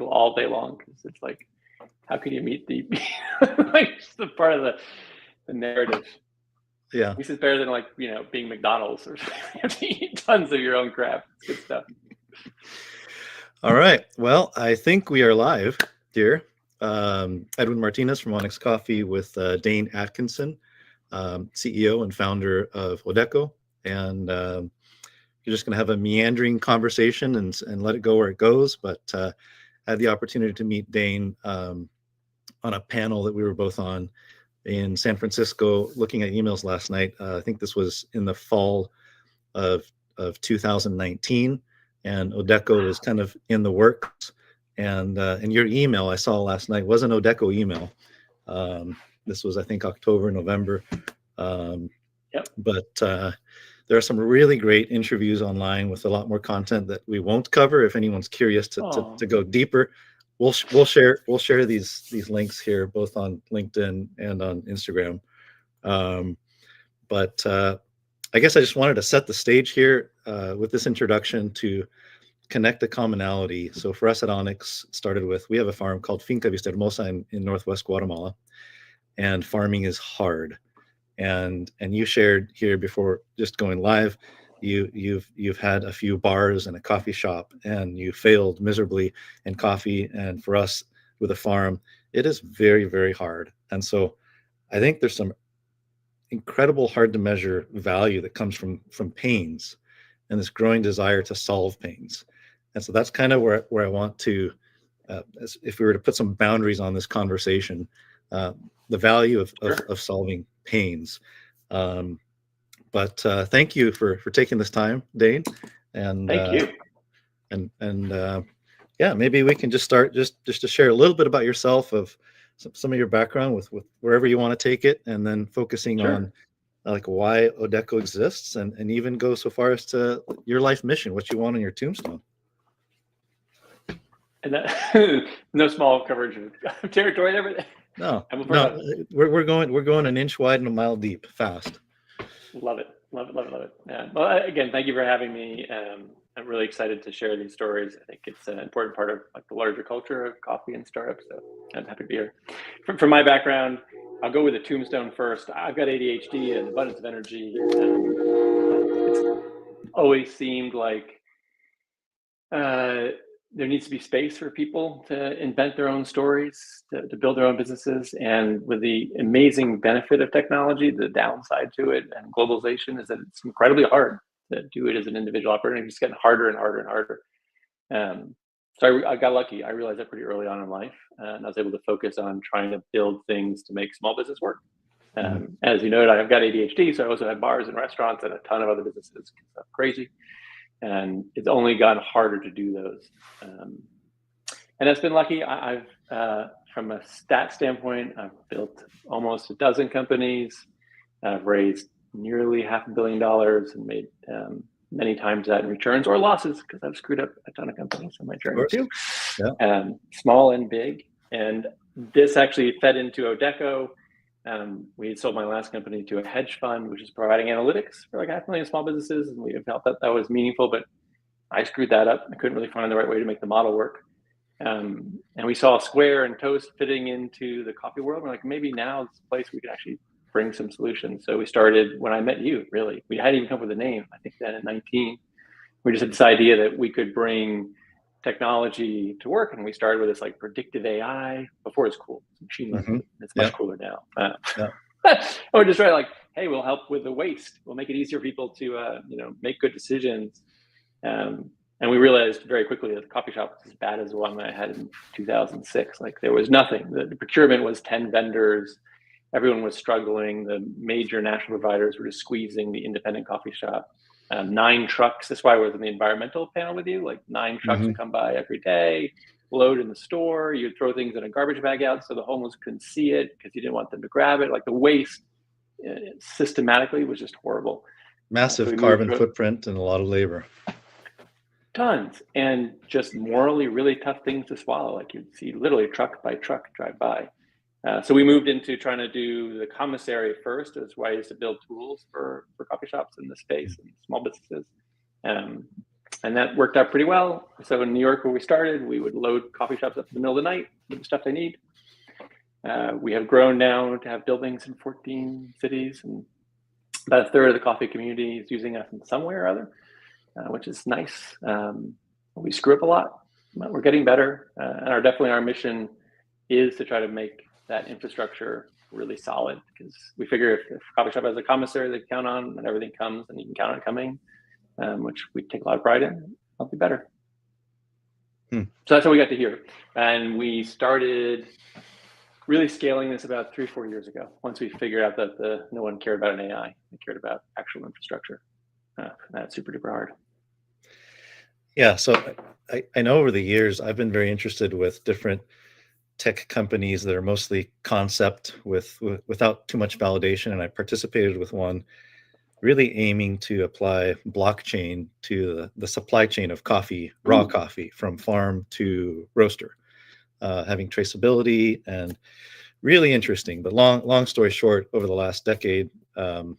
people all day long, because it's like, how can you meet the like just the part of the narrative? Yeah, This is better than like, you know, being McDonald's or something. You have to eat tons of your own crap. It's good stuff. all right. Well, I think we are live here. Edwin Martinez from Onyx Coffee with Dane Atkinson, CEO and founder of Odeko. And you're just going to have a meandering conversation and let it go where it goes. But I had the opportunity to meet Dane on a panel that we were both on in San Francisco, looking at emails last night. I think this was in the fall of 2019, and Odeko was kind of in the works. And your email I saw last night was an Odeko email. This was, I think, October, November. Yep. But there are some really great interviews online with a lot more content that we won't cover. If anyone's curious to go deeper, we'll share these links here, both on LinkedIn and on Instagram. But I guess I just wanted to set the stage here with this introduction to connect the commonality. So for us at Onyx, started with, we have a farm called Finca Vista Hermosa in Northwest Guatemala, and farming is hard. And you shared here before just going live, you've had a few bars and a coffee shop, and you failed miserably in coffee. And for us with a farm, it is very, very hard. And so I think there's some incredible hard to measure value that comes from pains and this growing desire to solve pains. And so that's kind of where I want to, if we were to put some boundaries on this conversation, the value of solving pains. But thank you for taking this time, Dane. And thank you. And yeah, maybe we can just start just to share a little bit about yourself, of some of your background with wherever you want to take it, and then focusing on like why Odeko exists, and even go so far as to your life mission, what you want on your tombstone. And that, no small coverage of territory and everything. No, we're going an inch wide and a mile deep, fast. Love it. Yeah. Well, again, thank you for having me. I'm really excited to share these stories. I think it's an important part of like the larger culture of coffee and startups. So I'm happy to be here. From my background, I'll go with the tombstone first. I've got ADHD and abundance of energy. It's always seemed like there needs to be space for people to invent their own stories, to build their own businesses. And with the amazing benefit of technology, the downside to it and globalization is that it's incredibly hard to do it as an individual operator. It's getting harder and harder and harder. So I got lucky. I realized that pretty early on in life, and I was able to focus on trying to build things to make small business work. As you know, I've got ADHD, so I also have bars and restaurants and a ton of other businesses. It's crazy. And it's only gotten harder to do those. And that's been lucky. I've from a stat standpoint, I've built almost a dozen companies. I've raised nearly $500 million and made many times that in returns or losses, because I've screwed up a ton of companies on my journey too. Yeah. Small and big. And this actually fed into Odeko. We had sold my last company to a hedge fund, which is providing analytics for like 500,000 small businesses. And we felt that was meaningful, but I screwed that up. I couldn't really find the right way to make the model work. And we saw Square and Toast fitting into the coffee world. We're like, maybe now it's a place we could actually bring some solutions. So we started when I met you, really. We hadn't even come up with a name. I think then at 19, we just had this idea that we could bring technology to work, and we started with this like predictive AI. Before it's cool, it's machine learning. It's much cooler now. Or just try like, hey, we'll help with the waste. We'll make it easier for people to make good decisions. And we realized very quickly that the coffee shop was as bad as the one that I had in 2006. Like there was nothing. The procurement was 10 vendors. Everyone was struggling. The major national providers were just squeezing the independent coffee shop. 9 trucks. That's why I was in the environmental panel with you. Like 9 trucks would come by every day, load in the store. You'd throw things in a garbage bag out so the homeless couldn't see it because you didn't want them to grab it. Like the waste systematically was just horrible. Massive carbon footprint and a lot of labor. Tons. And just morally really tough things to swallow. Like you'd see literally truck by truck drive by. So we moved into trying to do the commissary first as ways to build tools for coffee shops in the space and small businesses. And that worked out pretty well. So in New York, where we started, we would load coffee shops up in the middle of the night with the stuff they need. We have grown now to have buildings in 14 cities, and about a third of the coffee community is using us in some way or other, which is nice. We screw up a lot, but we're getting better. And definitely our mission is to try to make that infrastructure really solid, because we figure if a coffee shop has a commissary they count on and everything comes and you can count on it coming, which we take a lot of pride in, I'll be better. So that's how we got to here. And we started really scaling this about 3-4 years ago, once we figured out that no one cared about an AI, they cared about actual infrastructure. That's super duper hard. Yeah, so I know over the years I've been very interested with different tech companies that are mostly concept without too much validation, and I participated with one really aiming to apply blockchain to the supply chain of coffee, raw coffee from farm to roaster, having traceability, and really interesting. But long story short, over the last decade, and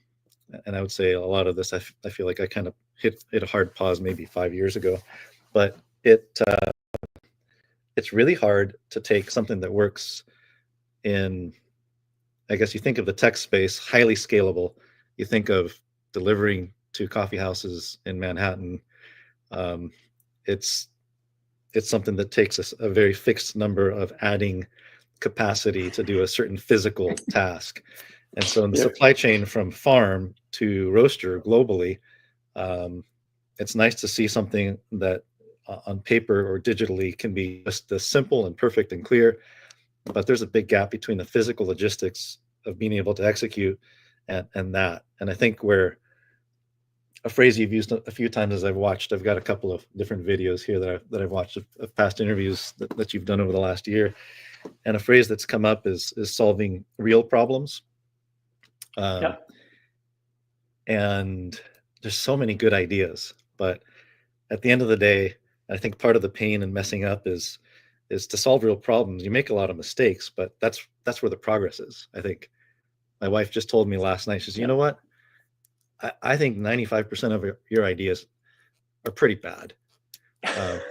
I would say a lot of this, I feel like I kind of hit a hard pause maybe 5 years ago, but it's really hard to take something that works in, I guess you think of the tech space, highly scalable. You think of delivering to coffee houses in Manhattan. It's something that takes a very fixed number of adding capacity to do a certain physical task. And so in the supply chain from farm to roaster globally, it's nice to see something that on paper or digitally can be just as simple and perfect and clear, but there's a big gap between the physical logistics of being able to execute and that. And I think where a phrase you've used a few times as I've got a couple of different videos here that I've watched of past interviews that you've done over the last year. And a phrase that's come up is solving real problems. And there's so many good ideas, but at the end of the day, I think part of the pain in messing up is to solve real problems. You make a lot of mistakes, but that's where the progress is. I think my wife just told me last night, she says, you know what? I think 95% of your ideas are pretty bad. And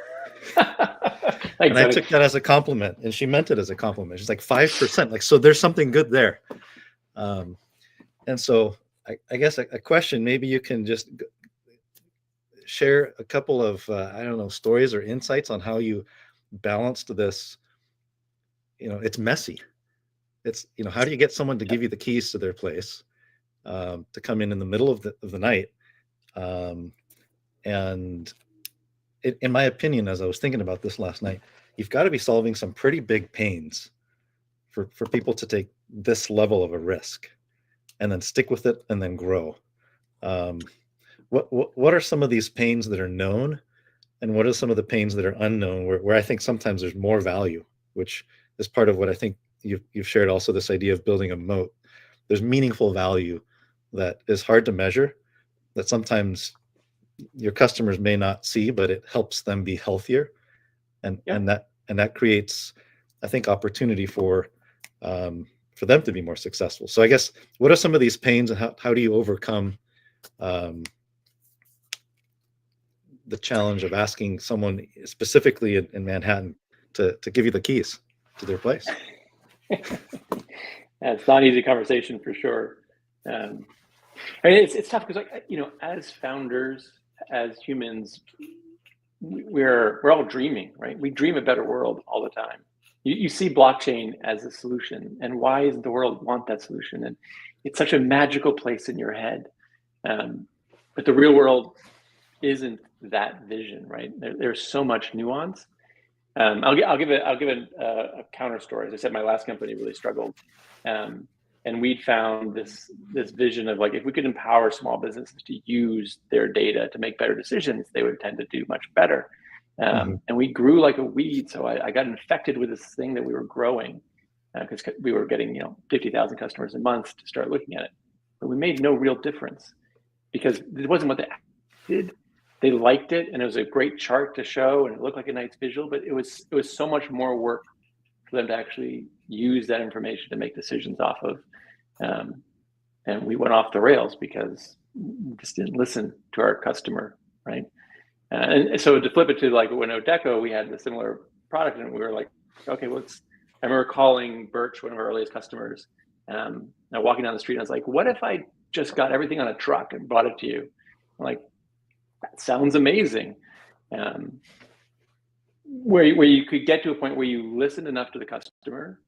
I took that as a compliment, and she meant it as a compliment. She's like 5%, like, so there's something good there. And so I guess a question, maybe you can just share a couple of, I don't know, stories or insights on how you balanced this. It's messy. It's, how do you get someone to give you the keys to their place, to come in the middle of the night? And in my opinion, as I was thinking about this last night, you've got to be solving some pretty big pains for people to take this level of a risk and then stick with it and then grow. What are some of these pains that are known, and what are some of the pains that are unknown, where I think sometimes there's more value, which is part of what I think you've shared also, this idea of building a moat. There's meaningful value that is hard to measure, that sometimes your customers may not see, but it helps them be healthier. And that creates, I think, opportunity for them to be more successful. So I guess, what are some of these pains, and how do you overcome the challenge of asking someone specifically in Manhattan to give you the keys to their place? It's not an easy conversation for sure. I mean, it's tough because, as founders, as humans, we're all dreaming, right? We dream a better world all the time. You see blockchain as a solution, and why doesn't the world want that solution? And it's such a magical place in your head, but the real world isn't that vision, right? There's so much nuance. I'll give a counter story. As I said, my last company really struggled, and we'd found this vision of, like, if we could empower small businesses to use their data to make better decisions, they would tend to do much better. And we grew like a weed. So I got infected with this thing that we were growing, because we were getting 50,000 customers a month to start looking at it, but we made no real difference, because it wasn't what they did. They liked it, and it was a great chart to show, and it looked like a nice visual, but it was so much more work for them to actually use that information to make decisions off of. And we went off the rails because we just didn't listen to our customer, right? And so to flip it to like when Odeko, we had a similar product, and we were like, okay, I remember calling Birch, one of our earliest customers, and walking down the street, and I was like, what if I just got everything on a truck and brought it to you? I'm like, that sounds amazing. Where you could get to a point where you listened enough to the customer,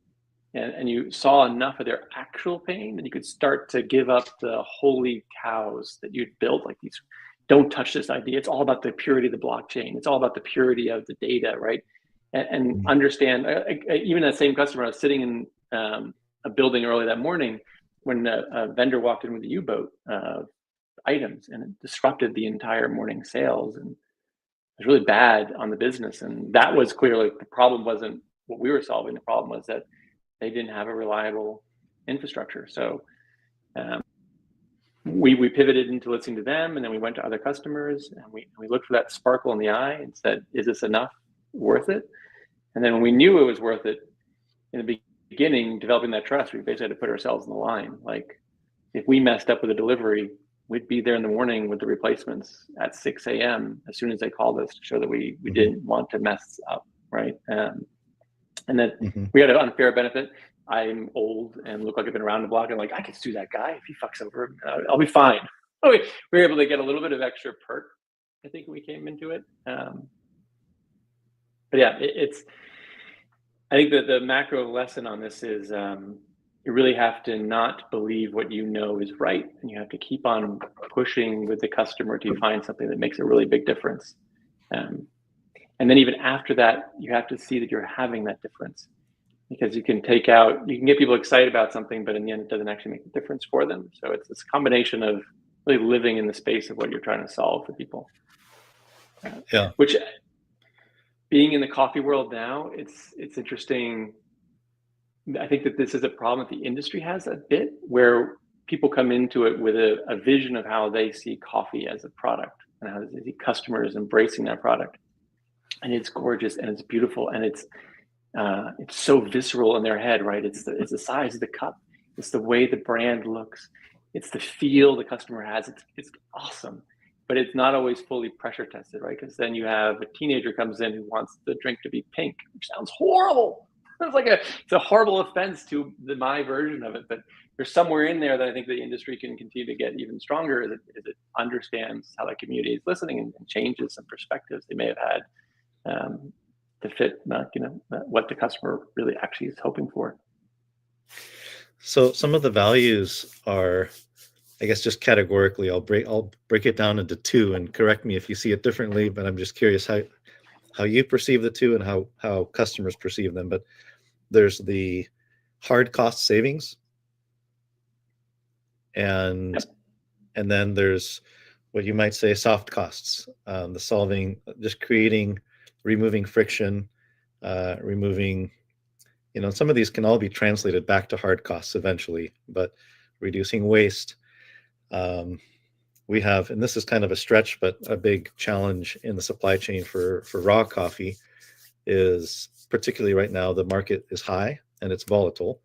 and you saw enough of their actual pain, and you could start to give up the holy cows that you'd built, like these, don't touch this idea. It's all about the purity of the blockchain. It's all about the purity of the data, right? And understand, even that same customer, I was sitting in a building early that morning when a vendor walked in with a U-boat items, and it disrupted the entire morning sales, and it was really bad on the business. And that was clearly, the problem wasn't what we were solving. The problem was that they didn't have a reliable infrastructure. So we pivoted into listening to them, and then we went to other customers, and we looked for that sparkle in the eye and said, is this enough, worth it? And then when we knew it was worth it in the beginning, developing that trust, we basically had to put ourselves in the line. Like, if we messed up with a delivery, we'd be there in the morning with the replacements at 6 a.m. as soon as they called us, to show that we didn't want to mess up, right? And then we had an unfair benefit. I'm old and look like I've been around the block, and like, I can sue that guy if he fucks over, I'll be fine. We were able to get a little bit of extra perk, I think, when we came into it. But yeah, I think that the macro lesson on this is you really have to not believe what you know is right, and you have to keep on pushing with the customer to find something that makes a really big difference. And then even after that, you have to see that you're having that difference, because you can get people excited about something, but in the end, it doesn't actually make a difference for them. So it's this combination of really living in the space of what you're trying to solve for people. Which, being in the coffee world now, it's interesting. I think that this is a problem that the industry has a bit, where people come into it with a vision of how they see coffee as a product, and how they see customers embracing that product. And it's gorgeous, and it's beautiful, and it's so visceral in their head, right? It's the size of the cup, it's the way the brand looks, it's the feel the customer has. It's awesome, but it's not always fully pressure tested, right? Because then you have a teenager comes in who wants the drink to be pink, which sounds horrible. It's a horrible offense to my version of it. But there's somewhere in there that I think the industry can continue to get even stronger, as it understands how that community is listening, and changes some perspectives they may have had to fit, what the customer really actually is hoping for. So some of the values are, I guess, just categorically, I'll break it down into two, and correct me if you see it differently, but I'm just curious how you perceive the two and how customers perceive them. But there's the hard cost savings, and then there's what you might say soft costs, the solving, just removing friction, removing, some of these can all be translated back to hard costs eventually, but reducing waste. We have, and this is kind of a stretch, but a big challenge in the supply chain for raw coffee is, particularly right now, the market is high and it's volatile.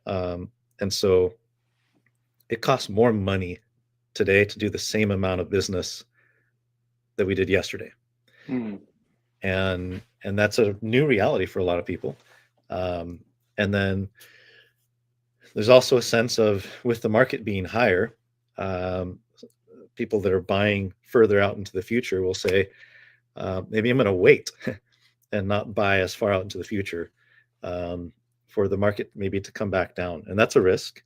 And so it costs more money today to do the same amount of business that we did yesterday. And that's a new reality for a lot of people. And then there's also a sense of, with the market being higher, people that are buying further out into the future will say, maybe I'm going to wait and not buy as far out into the future for the market maybe to come back down. And that's a risk,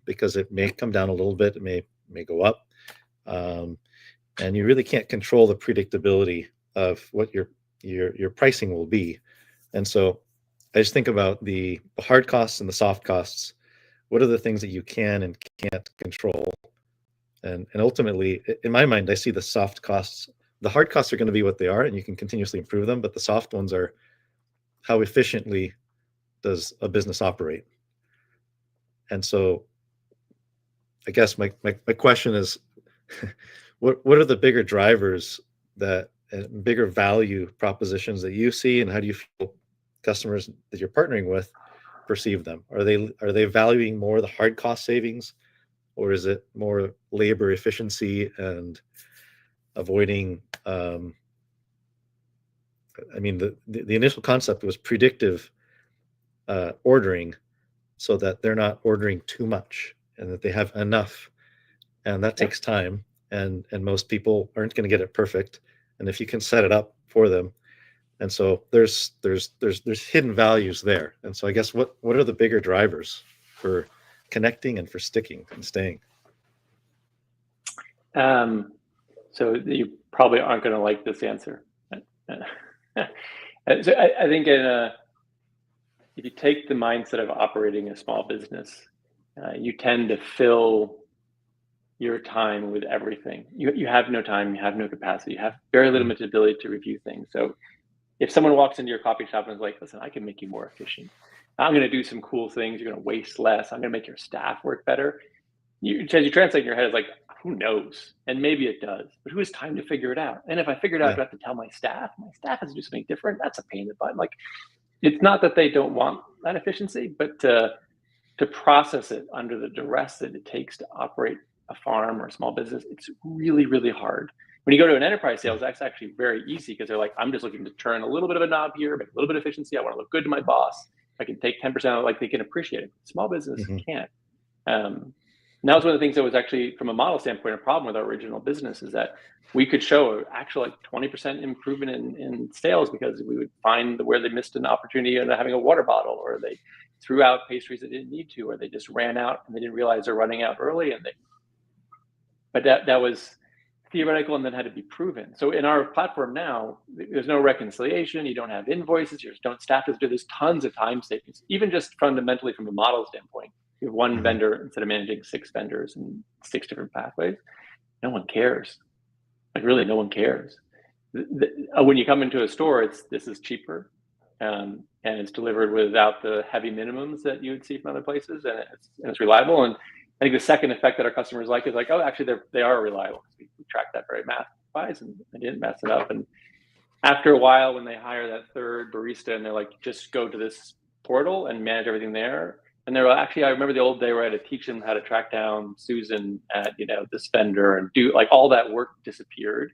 because it may come down a little bit, it may go up. And you really can't control the predictability of what your pricing will be. And so I just think about the hard costs and the soft costs. What are the things that you can and can't control? And ultimately, in my mind, I see the soft costs. The hard costs are going to be what they are, and you can continuously improve them. But the soft ones are, how efficiently does a business operate? And so I guess my question is, what are the bigger drivers, that bigger value propositions that you see, and how do you feel customers that you're partnering with perceive them? Are they valuing more the hard cost savings, or is it more labor efficiency and avoiding. I mean, the initial concept was predictive ordering, so that they're not ordering too much and that they have enough, and that takes time, and most people aren't going to get it perfect, and if you can set it up for them. And so there's hidden values there. And so I guess what are the bigger drivers for connecting and for sticking and staying? So you probably aren't going to like this answer. So I think if you take the mindset of operating a small business, you tend to fill your time with everything. You have no time, you have no capacity, you have very limited ability to review things. So if someone walks into your coffee shop and is like, listen, I can make you more efficient. I'm going to do some cool things. You're going to waste less. I'm going to make your staff work better. You translate in your head, it's like, who knows? And maybe it does, but who has time to figure it out? And if I figure it out, I have to tell my staff has to do something different. That's a pain in the butt. Like, it's not that they don't want that efficiency, but to process it under the duress that it takes to operate a farm or a small business, it's really, really hard. When you go to an enterprise sales, that's actually very easy because they're like, I'm just looking to turn a little bit of a knob here, make a little bit of efficiency. I want to look good to my boss. I can take 10% of, like, they can appreciate it. Small business can't. And that was one of the things that was actually, from a model standpoint, a problem with our original business, is that we could show actual like 20% improvement in sales because we would find where they missed an opportunity in having a water bottle, or they threw out pastries they didn't need to, or they just ran out and they didn't realize they're running out early. But that was theoretical and then had to be proven. So in our platform now, there's no reconciliation. You don't have invoices. You just don't staff this. There's tons of time savings, even just fundamentally from a model standpoint. You have one vendor instead of managing 6 vendors and 6 different pathways. No one cares. Like, really, no one cares. When you come into a store, this is cheaper, and it's delivered without the heavy minimums that you would see from other places, and it's reliable. And I think the second effect that our customers like is like, oh, actually, they are reliable. We track that very math-wise, and they didn't mess it up. And after a while, when they hire that third barista, and they're like, just go to this portal and manage everything there. And they're actually, I remember the old day where I had to teach them how to track down Susan at, this vendor, and do, like, all that work disappeared.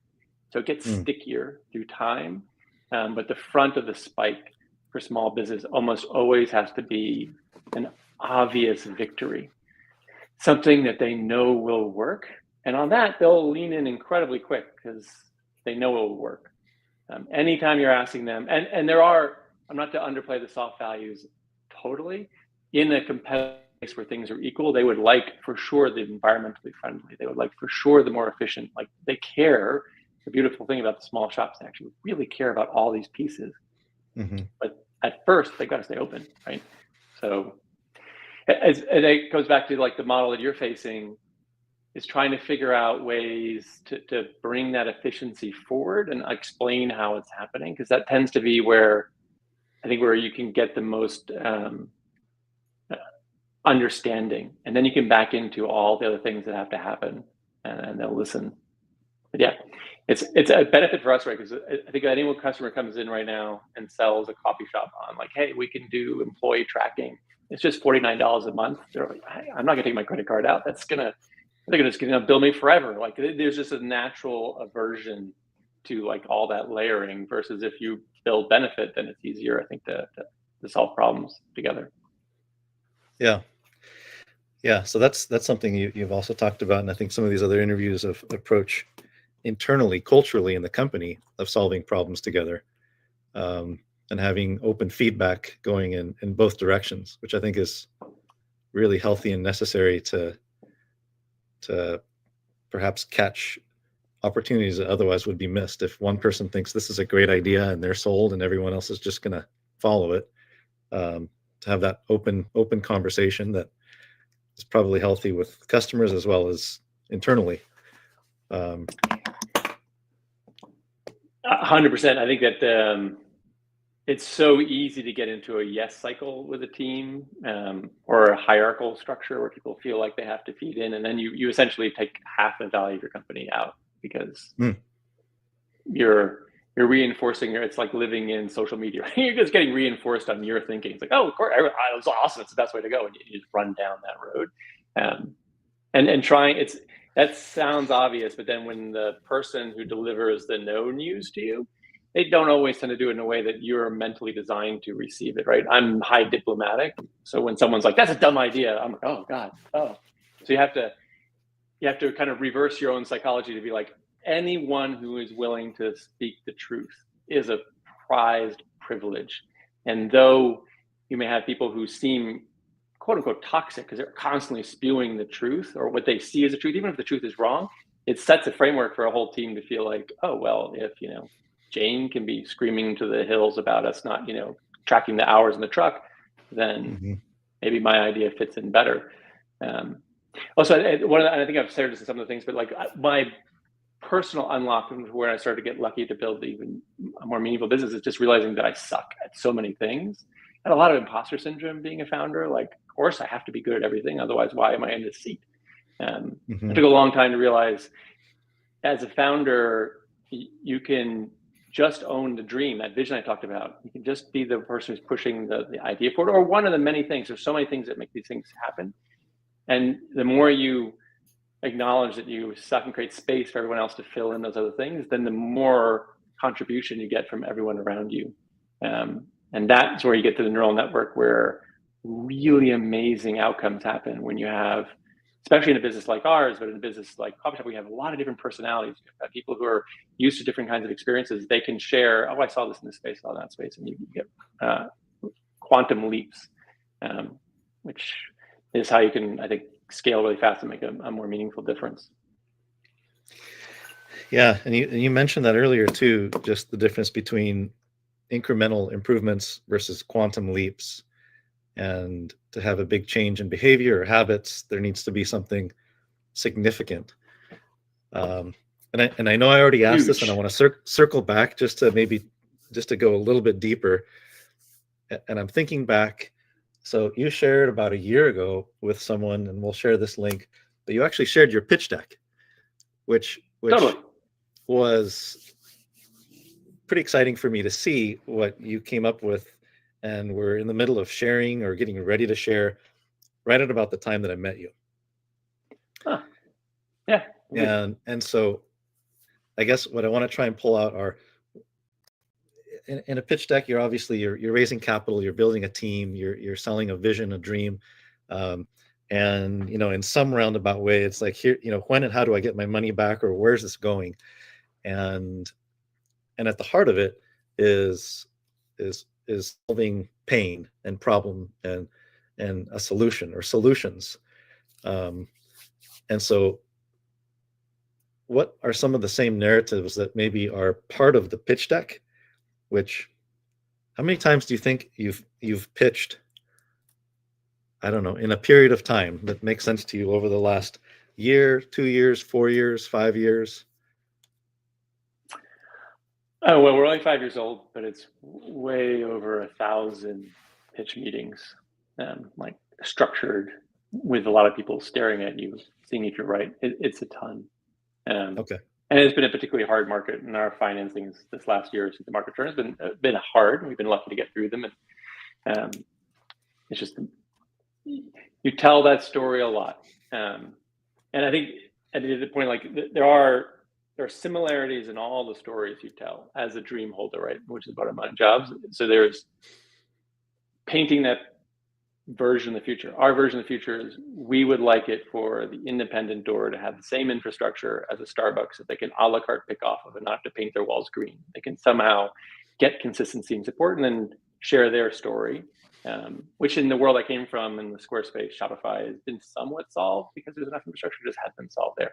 So it gets stickier through time. But the front of the spike for small business almost always has to be an obvious victory, something that they know will work. And on that, they'll lean in incredibly quick because they know it will work. Anytime you're asking them, and there are, I'm not to underplay the soft values totally, in a competitive place where things are equal, they would like for sure the environmentally friendly. They would like for sure the more efficient. Like, they care. The beautiful thing about the small shops, they actually really care about all these pieces. But at first, they got to stay open, right? So, and it goes back to like the model that you're facing, is trying to figure out ways to bring that efficiency forward and explain how it's happening, because that tends to be where you can get the most understanding, and then you can back into all the other things that have to happen, and they'll listen. But yeah, it's a benefit for us, right? Because I think any customer comes in right now and sells a coffee shop on, like, hey, we can do employee tracking. It's just $49 a month. They're like, I'm not gonna take my credit card out. They're just gonna bill me forever. Like, there's just a natural aversion to like all that layering, versus if you build benefit, then it's easier, I think, to solve problems together. Yeah. So that's something you've also talked about, and I think some of these other interviews of approach internally, culturally in the company, of solving problems together, and having open feedback going in both directions, which I think is really healthy and necessary to perhaps catch opportunities that otherwise would be missed. If one person thinks this is a great idea and they're sold, and everyone else is just going to follow it, to have that open conversation that is probably healthy with customers as well as internally. 100%. I think that it's so easy to get into a yes cycle with a team, or a hierarchical structure where people feel like they have to feed in, and then you essentially take half the value of your company out, because you're reinforcing it's like living in social media. You're just getting reinforced on your thinking. It's like, oh, of course, it was awesome. It's the best way to go, and you just run down that road. And trying, That sounds obvious, but then when the person who delivers the no news to you, they don't always tend to do it in a way that you're mentally designed to receive it, right? I'm high diplomatic, so when someone's like, "That's a dumb idea," I'm like, "Oh God, oh." So you have to kind of reverse your own psychology to be like, anyone who is willing to speak the truth is a prized privilege, and though you may have people who seem quote unquote toxic because they're constantly spewing the truth or what they see as the truth, even if the truth is wrong, it sets a framework for a whole team to feel like, oh, well, if, Jane can be screaming to the hills about us not, tracking the hours in the truck, then maybe my idea fits in better. Also, I think I've said this in some of the things, but like my personal unlock where I started to get lucky to build even a more meaningful business is just realizing that I suck at so many things. And a lot of imposter syndrome being a founder, like, of course I have to be good at everything. Otherwise, why am I in this seat? It took a long time to realize as a founder, you can just own the dream, that vision I talked about. You can just be the person who's pushing the idea forward, or one of the many things. There's so many things that make these things happen. And the more you acknowledge that you suck and create space for everyone else to fill in those other things, then the more contribution you get from everyone around you. And that's where you get to the neural network where really amazing outcomes happen when you have, especially in a business like ours, but in a business like Coffee Shop, we have a lot of different personalities. You have people who are used to different kinds of experiences. They can share, oh, I saw this in this space, I saw that space, and you get quantum leaps, which is how you can, I think, scale really fast and make a more meaningful difference. Yeah, and you mentioned that earlier too, just the difference between incremental improvements versus quantum leaps. And to have a big change in behavior or habits, there needs to be something significant. And I know I already asked this, and I want to circle back just to go a little bit deeper. And I'm thinking back. So you shared about a year ago with someone, and we'll share this link, but you actually shared your pitch deck, which totally was pretty exciting for me to see what you came up with. And we're in the middle of sharing or getting ready to share right at about the time that I met you. Huh. Yeah. And so I guess what I want to try and pull out are, in a pitch deck, you're raising capital, you're building a team, you're selling a vision, a dream. And, in some roundabout way, it's like, here, when and how do I get my money back, or where's this going? And at the heart of it is solving pain and problem and a solution or solutions. And so what are some of the same narratives that maybe are part of the pitch deck? How many times do you think you've pitched, I don't know, in a period of time that makes sense to you over the last year, 2 years, 4 years, 5 years? Oh, well, we're only 5 years old, but it's way over 1,000 pitch meetings, like structured with a lot of people staring at you, seeing if you're right. It's a ton. Okay. And it's been a particularly hard market in our financings this last year since the market turn has been hard. We've been lucky to get through them. And it's just, you tell that story a lot. And I think at the point, like there are similarities in all the stories you tell as a dream holder, right? Which is part of my job. So there's painting that version of the future. Our version of the future is, we would like it for the independent door to have the same infrastructure as a Starbucks that they can a la carte pick off of and not have to paint their walls green. They can somehow get consistency and support and then share their story, which in the world I came from in the Squarespace, Shopify, has been somewhat solved because there's enough infrastructure, just hasn't been solved there.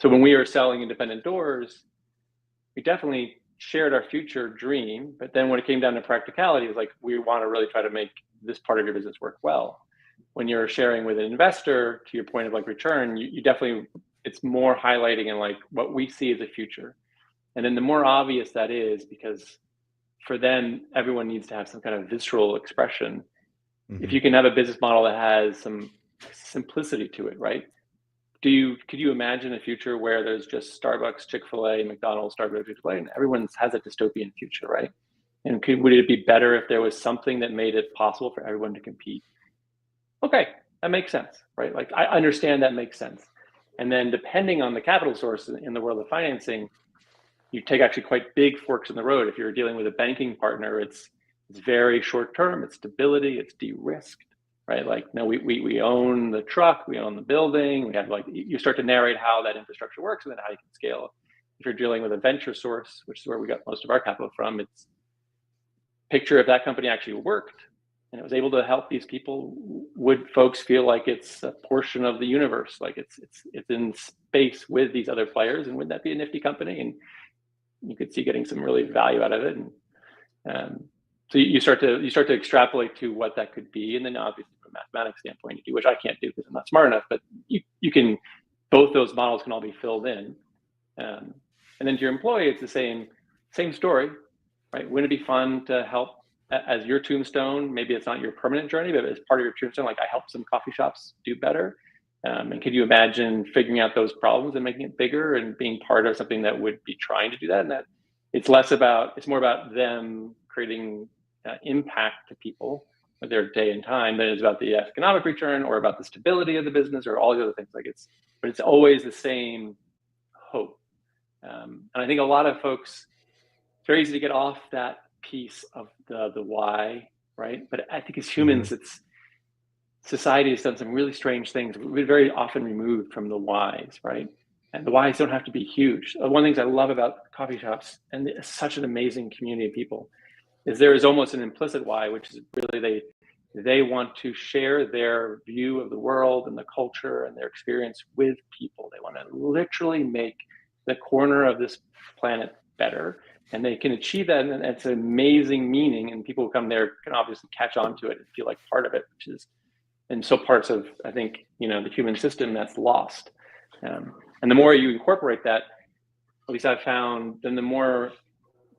So when we were selling independent doors, we definitely shared our future dream, but then when it came down to practicality, it was like, we want to really try to make this part of your business work well. When you're sharing with an investor, to your point of like return, you definitely, it's more highlighting and like what we see as a future. And then the more obvious that is, because for them, everyone needs to have some kind of visceral expression. Mm-hmm. If you can have a business model that has some simplicity to it, right? Could you imagine a future where there's just Starbucks, Chick-fil-A, McDonald's, Starbucks, Chick-fil-A, and everyone has a dystopian future, right? And would it be better if there was something that made it possible for everyone to compete? Okay, that makes sense, right? Like I understand that makes sense. And then depending on the capital source in the world of financing, you take actually quite big forks in the road. If you're dealing with a banking partner, it's very short term, it's stability, it's de-risked, right? Like, no, we own the truck, we own the building, we have, like, you start to narrate how that infrastructure works and then how you can scale. If you're dealing with a venture source, which is where we got most of our capital from, it's picture if that company actually worked and it was able to help these people, would folks feel like it's a portion of the universe, like it's in space with these other players, and wouldn't that be a nifty company? And you could see getting some really value out of it. And so you start to extrapolate to what that could be, and then obviously from a mathematics standpoint you do, which I can't do because I'm not smart enough, but you can, both those models can all be filled in. And then to your employee, it's the same story, right? Wouldn't it be fun to help as your tombstone? Maybe it's not your permanent journey, but as part of your tombstone, like, I helped some coffee shops do better. And could you imagine figuring out those problems and making it bigger and being part of something that would be trying to do that? And that it's more about them creating impact to people with their day and time than it is about the economic return or about the stability of the business or all the other things. But it's always the same hope. And I think a lot of folks, it's very easy to get off that piece of the why, right? But I think as humans, society has done some really strange things. We're very often removed from the whys, right? And the whys don't have to be huge. One of the things I love about coffee shops, and it's such an amazing community of people, is there is almost an implicit why, which is really they want to share their view of the world and the culture and their experience with people. They want to literally make the corner of this planet better, and they can achieve that, and it's an amazing meaning, and people who come there can obviously catch on to it and feel like part of it, which is in so parts of, I think, the human system that's lost. And the more you incorporate that, at least I've found, then the more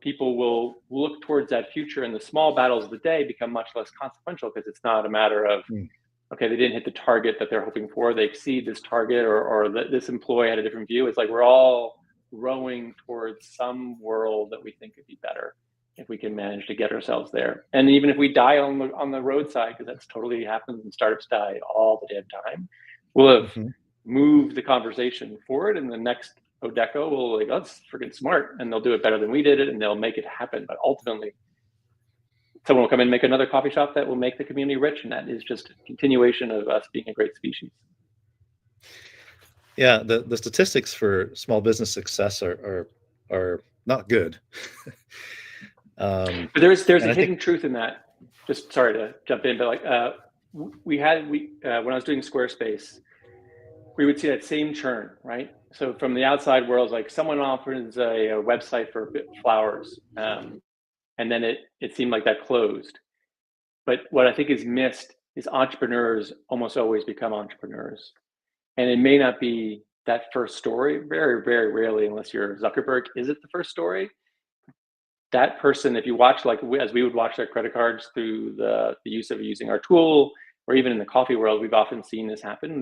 people will look towards that future, and the small battles of the day become much less consequential, because it's not a matter of, okay, they didn't hit the target that they're hoping for, they exceed this target, or this employee had a different view. It's like we're all rowing towards some world that we think could be better if we can manage to get ourselves there. And even if we die on the roadside, because that's totally happens, and startups die all the damn time, we'll have moved the conversation forward, and the next Odeko will, like, oh, that's freaking smart, and they'll do it better than we did it, and they'll make it happen. But ultimately, someone will come in and make another coffee shop that will make the community rich, and that is just a continuation of us being a great species. Yeah, the statistics for small business success are not good. But there's a hidden truth in that. Just sorry to jump in, but like when I was doing Squarespace, we would see that same churn, right? So from the outside world, like someone offers a website for flowers, and then it seemed like that closed. But what I think is missed is entrepreneurs almost always become entrepreneurs. And it may not be that first story, very, very rarely, unless you're Zuckerberg, is it the first story? That person, if you watch, like as we would watch their credit cards through the use of using our tool, or even in the coffee world, we've often seen this happen.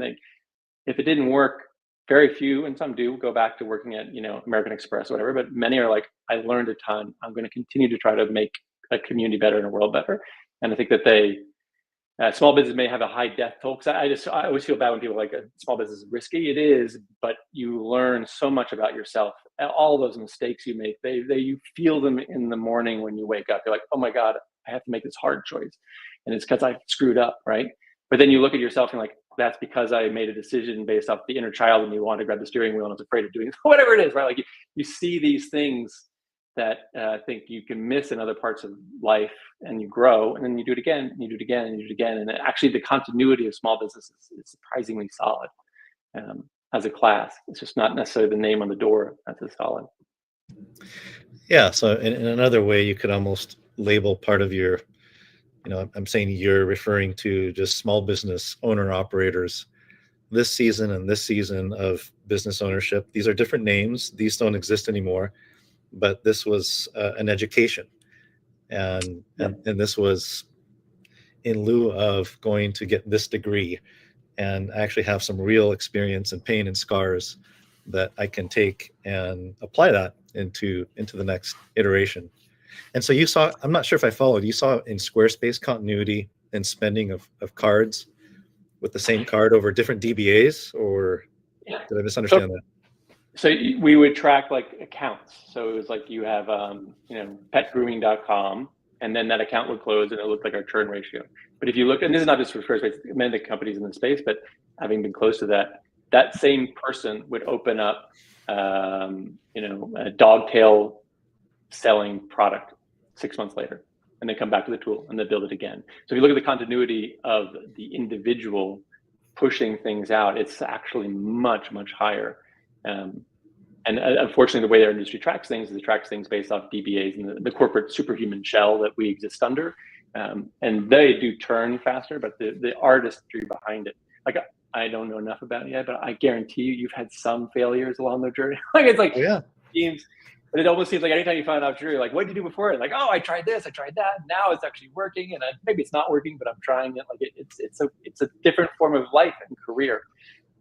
If it didn't work, very few, and some do, go back to working at American Express or whatever, but many are like, I learned a ton. I'm going to continue to try to make a community better and a world better. And I think that small business may have a high death toll, because I always feel bad when people are like, small business is risky. It is, but you learn so much about yourself. All those mistakes you make, you feel them in the morning when you wake up. You're like, oh my God, I have to make this hard choice, and it's because I screwed up, right? But then you look at yourself and like, that's because I made a decision based off the inner child, and you wanted to grab the steering wheel and was afraid of doing whatever it is, right? Like you see these things that I think you can miss in other parts of life, and you grow, and then you do it again, and you do it again, and you do it again. And actually the continuity of small business is surprisingly solid as a class. It's just not necessarily the name on the door that's as solid. Yeah, so in another way, you could almost label part of your, I'm saying you're referring to just small business owner operators this season and this season of business ownership. These are different names. These don't exist anymore, but this was an education. And this was in lieu of going to get this degree and actually have some real experience and pain and scars that I can take and apply that into the next iteration. And so you saw, I'm not sure if I followed, you saw in Squarespace continuity and spending of cards with the same card over different DBAs, or? Did I misunderstand that? So we would track like accounts. So it was like you have, petgrooming.com, and then that account would close and it looked like our churn ratio. But if you look, and this is not just for Squarespace, many companies in the space, but having been close to that, that same person would open up, a dog tail selling product 6 months later, and then come back to the tool and then build it again. So if you look at the continuity of the individual pushing things out, it's actually much, much higher. And unfortunately, the way our industry tracks things is it tracks things based off DBAs and the corporate superhuman shell that we exist under. And they do turn faster, but the artistry behind it, like I don't know enough about it yet, but I guarantee you've had some failures along the journey. Like it's like, yeah, teams, but it almost seems like anytime you find out, you're like, what did you do before? Like, oh, I tried this, I tried that. Now it's actually working, and maybe it's not working, but I'm trying it. Like it's a different form of life and career.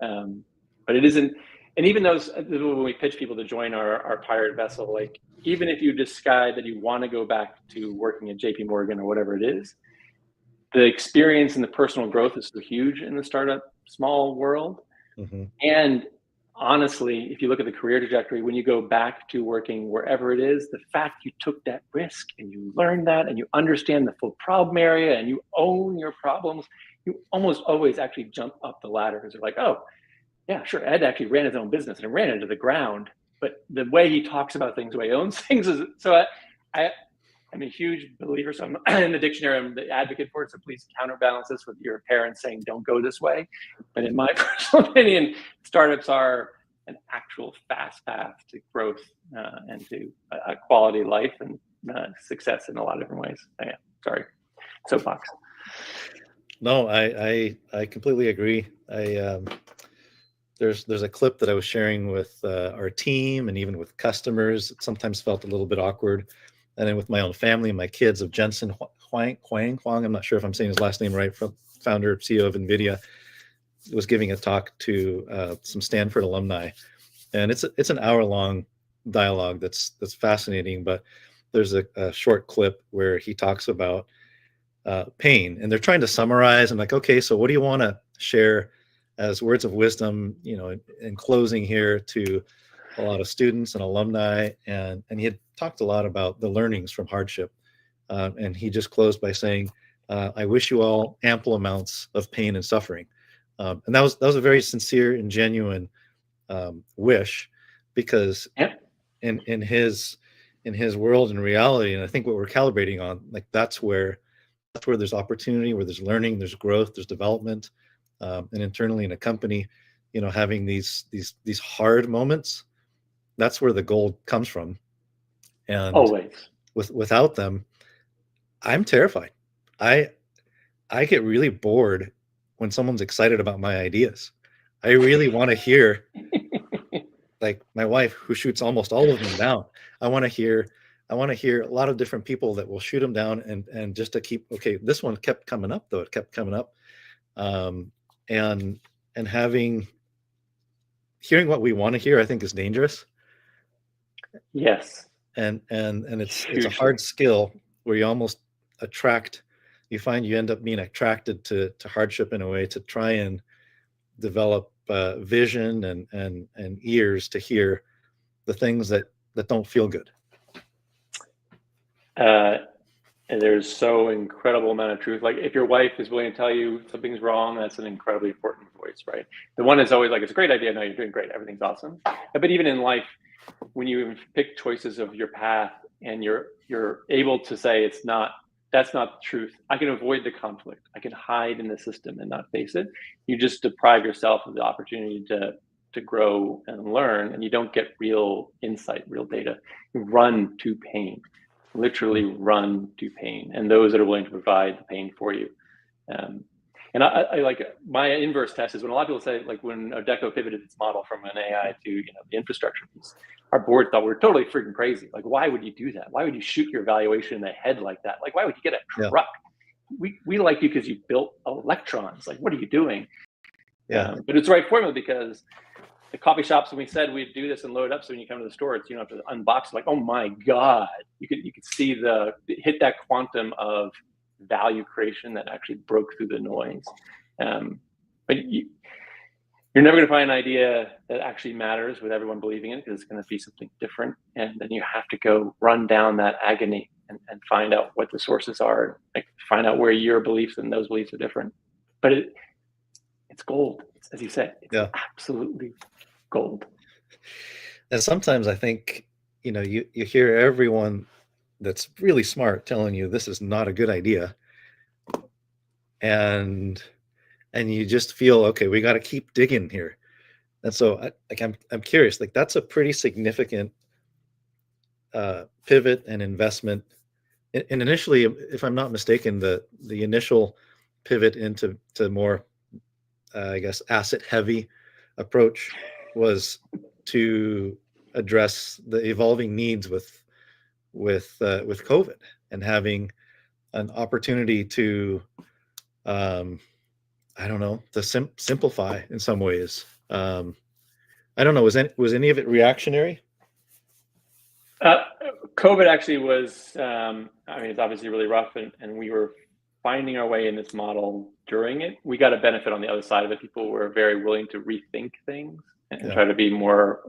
But it isn't. And even those, when we pitch people to join our pirate vessel, like even if you decide that you want to go back to working at JP Morgan or whatever it is, the experience and the personal growth is so huge in the startup small world. Mm-hmm. And honestly, if you look at the career trajectory, when you go back to working wherever it is, the fact you took that risk and you learned that and you understand the full problem area and you own your problems, you almost always actually jump up the ladder because they're like, oh, yeah, sure. Ed actually ran his own business and ran it to the ground, but the way he talks about things, the way he owns things is, so I'm a huge believer. So I'm in the dictionary, I'm the advocate for it. So please counterbalance this with your parents saying, don't go this way. But in my personal opinion, startups are an actual fast path to growth and to a quality life and success in a lot of different ways. Yeah, sorry, soapbox. No, I completely agree. There's a clip that I was sharing with our team and even with customers. It sometimes felt a little bit awkward. And then with my own family and my kids, of Jensen Huang, I'm not sure if I'm saying his last name right, founder, CEO of NVIDIA, was giving a talk to some Stanford alumni. And it's an hour-long dialogue that's fascinating, but there's a short clip where he talks about pain. And they're trying to summarize and like, okay, so what do you want to share as words of wisdom, in closing here to a lot of students and alumni, and he had talked a lot about the learnings from hardship, and he just closed by saying, "I wish you all ample amounts of pain and suffering," and that was a very sincere and genuine wish, because in his world and reality, and I think what we're calibrating on, like that's where there's opportunity, where there's learning, there's growth, there's development. And internally in a company, having these hard moments, that's where the gold comes from. And always without them, I'm terrified. I get really bored when someone's excited about my ideas. I really want to hear, like my wife, who shoots almost all of them down. I want to hear a lot of different people that will shoot them down, and just to keep, okay, this one kept coming up though. It kept coming up. And hearing what we want to hear, I think, is dangerous. Yes. And it's a hard skill where you almost you end up being attracted to hardship in a way, to try and develop vision and ears to hear the things that don't feel good. And there's so incredible amount of truth. Like if your wife is willing to tell you something's wrong, that's an incredibly important voice, right? The one is always like, it's a great idea. No, you're doing great. Everything's awesome. But even in life, when you pick choices of your path and you're able to say that's not the truth. I can avoid the conflict. I can hide in the system and not face it. You just deprive yourself of the opportunity to grow and learn, and you don't get real insight, real data. You run to pain. Literally run to pain, and those that are willing to provide the pain for you. And I like, my inverse test is when a lot of people say, like when Odeko pivoted its model from an AI to the infrastructure piece, our board thought we were totally freaking crazy. Like, why would you do that? Why would you shoot your valuation in the head like that? Like, why would you get a truck? Yeah. We like you because you built electrons. Like, what are you doing? Yeah. But it's the right formula, because the coffee shops, when we said we'd do this and load it up, so when you come to the store, you don't have to unbox it. Like, oh my God, you could see hit that quantum of value creation that actually broke through the noise. But You're never going to find an idea that actually matters with everyone believing in it, because it's going to be something different. And then you have to go run down that agony and find out what the sources are, like find out where your beliefs and those beliefs are different. But it's gold, as you said. It's Yeah. absolutely gold. And sometimes I think, you hear everyone that's really smart telling you this is not a good idea. And you just feel, okay, we got to keep digging here. And so I'm curious, like that's a pretty significant pivot and investment. And initially, if I'm not mistaken, the initial pivot into more, I guess, asset heavy approach was to address the evolving needs with COVID, and having an opportunity to, I don't know, to simplify in some ways. I don't know. Was any of it reactionary? COVID actually was, it's obviously really rough, and we were finding our way in this model during it. We got a benefit on the other side of it. People were very willing to rethink things and try to be more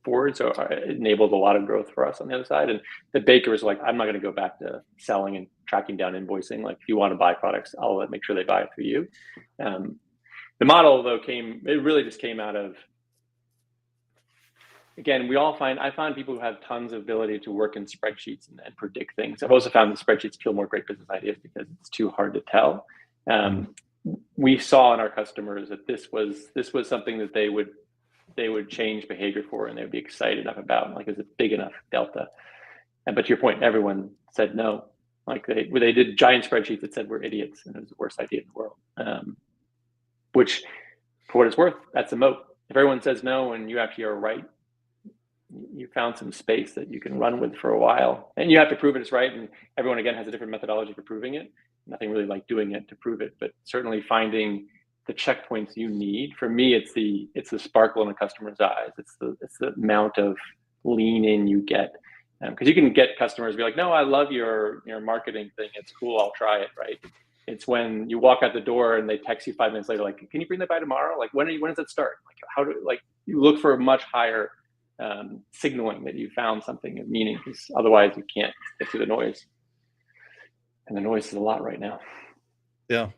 forward. So it enabled a lot of growth for us on the other side. And the baker was like, I'm not going to go back to selling and tracking down invoicing. Like, if you want to buy products, I'll make sure they buy it through you. The model, though, it really just came out of, again, I find people who have tons of ability to work in spreadsheets and predict things. I've also found that spreadsheets kill more great business ideas because it's too hard to tell. We saw in our customers that this was something that they would change behavior for, and they would be excited enough about, like, it's a big enough delta. But to your point, everyone said no. Like, they did giant spreadsheets that said we're idiots, and it was the worst idea in the world. Which, for what it's worth, that's a moat. If everyone says no and you actually are right, you found some space that you can run with for a while, and you have to prove it is right. And everyone, again, has a different methodology for proving it. Nothing really like doing it to prove it, but certainly finding the checkpoints you need. For me, it's the sparkle in the customer's eyes. It's the amount of lean in you get, because you can get customers be like, no, I love your marketing thing. It's cool. I'll try it. Right. It's when you walk out the door and they text you 5 minutes later, like, can you bring that by tomorrow? Like, when does it start? Like, you look for a much higher signaling that you found something of meaning, because otherwise you can't get through the noise. And the noise is a lot right now. Yeah.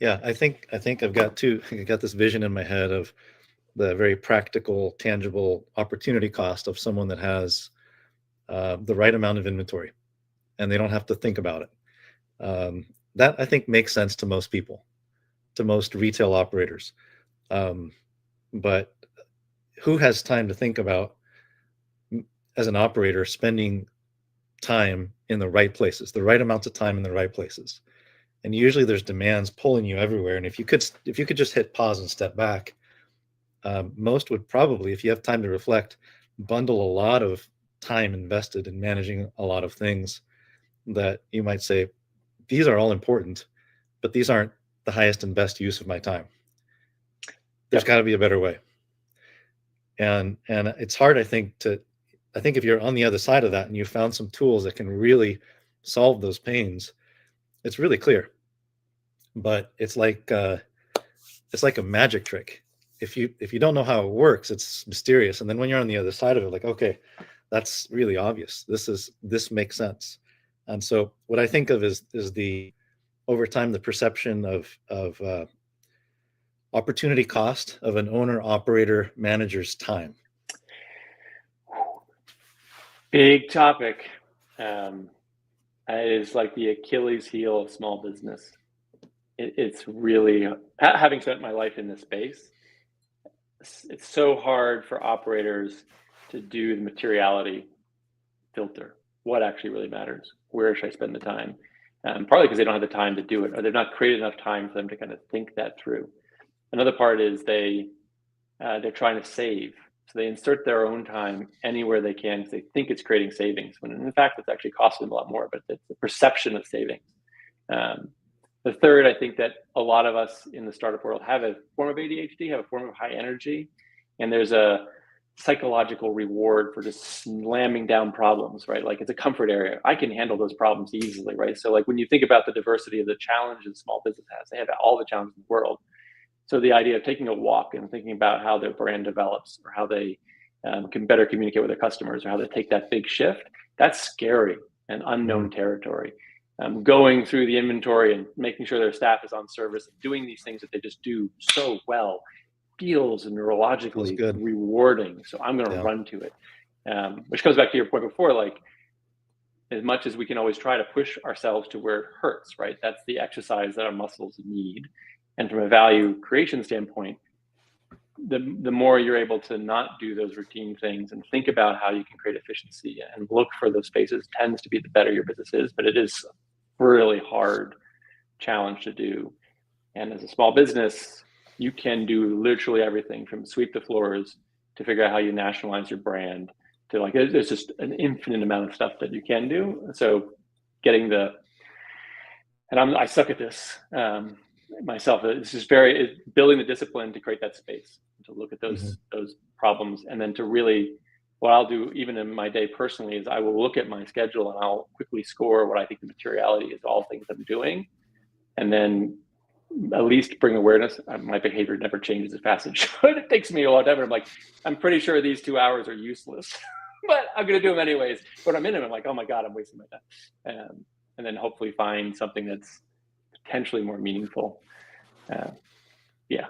I think I've got this vision in my head of the very practical, tangible opportunity cost of someone that has the right amount of inventory, and they don't have to think about it. That, I think, makes sense to most people, to most retail operators. But who has time to think about, as an operator, spending time in the right places, the right amounts of time in the right places? And usually there's demands pulling you everywhere. And if you could just hit pause and step back, most would probably, if you have time to reflect, bundle a lot of time invested in managing a lot of things that you might say, these are all important, but these aren't the highest and best use of my time. There's got to be a better way. And it's hard, I think if you're on the other side of that and you found some tools that can really solve those pains, it's really clear. But it's like a magic trick. If you don't know how it works, it's mysterious. And then when you're on the other side of it, like, okay, that's really obvious. This makes sense. And so what I think of is the, over time, the perception of opportunity cost of an owner, operator, manager's time. Big topic. It is like the Achilles heel of small business. It's really, having spent my life in this space, it's so hard for operators to do the materiality filter. What actually really matters? Where should I spend the time? Partly because they don't have the time to do it, or they've not created enough time for them to kind of think that through. Another part is they're trying to save. So they insert their own time anywhere they can because they think it's creating savings, when in fact it's actually costing them a lot more, but it's the perception of savings. The third, I think that a lot of us in the startup world have a form of ADHD, have a form of high energy, and there's a psychological reward for just slamming down problems, right? Like, it's a comfort area. I can handle those problems easily, right? So like, when you think about the diversity of the challenges small business has, they have all the challenges in the world. So the idea of taking a walk and thinking about how their brand develops, or how they can better communicate with their customers, or how they take that big shift, that's scary and unknown territory. Going through the inventory and making sure their staff is on service, and doing these things that they just do so well, feels neurologically rewarding. So I'm going to run to it, which goes back to your point before, like, as much as we can always try to push ourselves to where it hurts, right? That's the exercise that our muscles need. And from a value creation standpoint, the more you're able to not do those routine things and think about how you can create efficiency and look for those spaces, tends to be the better your business is. But it is a really hard challenge to do. And as a small business, you can do literally everything from sweep the floors to figure out how you nationalize your brand to, like, there's just an infinite amount of stuff that you can do. So getting I suck at this myself. It's just building the discipline to create that space, to look at those problems, and then to really, what I'll do even in my day personally is I will look at my schedule and I'll quickly score what I think the materiality is, all things I'm doing, and then at least bring awareness. My behavior never changes as fast as it should. It takes me a long time. I'm like, I'm pretty sure these 2 hours are useless, but I'm going to do them anyways. But I'm in them. I'm like, oh my God, I'm wasting my time. And then hopefully find something that's potentially more meaningful. Yeah,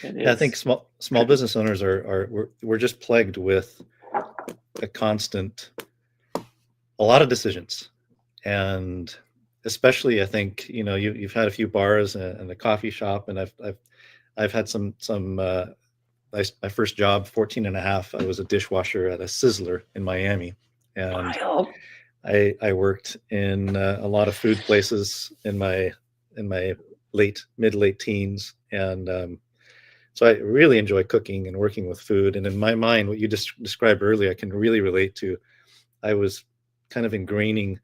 I think small business owners we're just plagued with a lot of decisions, and especially I think you've had a few bars and a coffee shop, and I've had some my first job, 14 and a half, I was a dishwasher at a Sizzler in Miami, and I worked in a lot of food places in my mid-late teens, and so I really enjoy cooking and working with food. And in my mind, what you just described earlier, I can really relate to. I was kind of ingraining,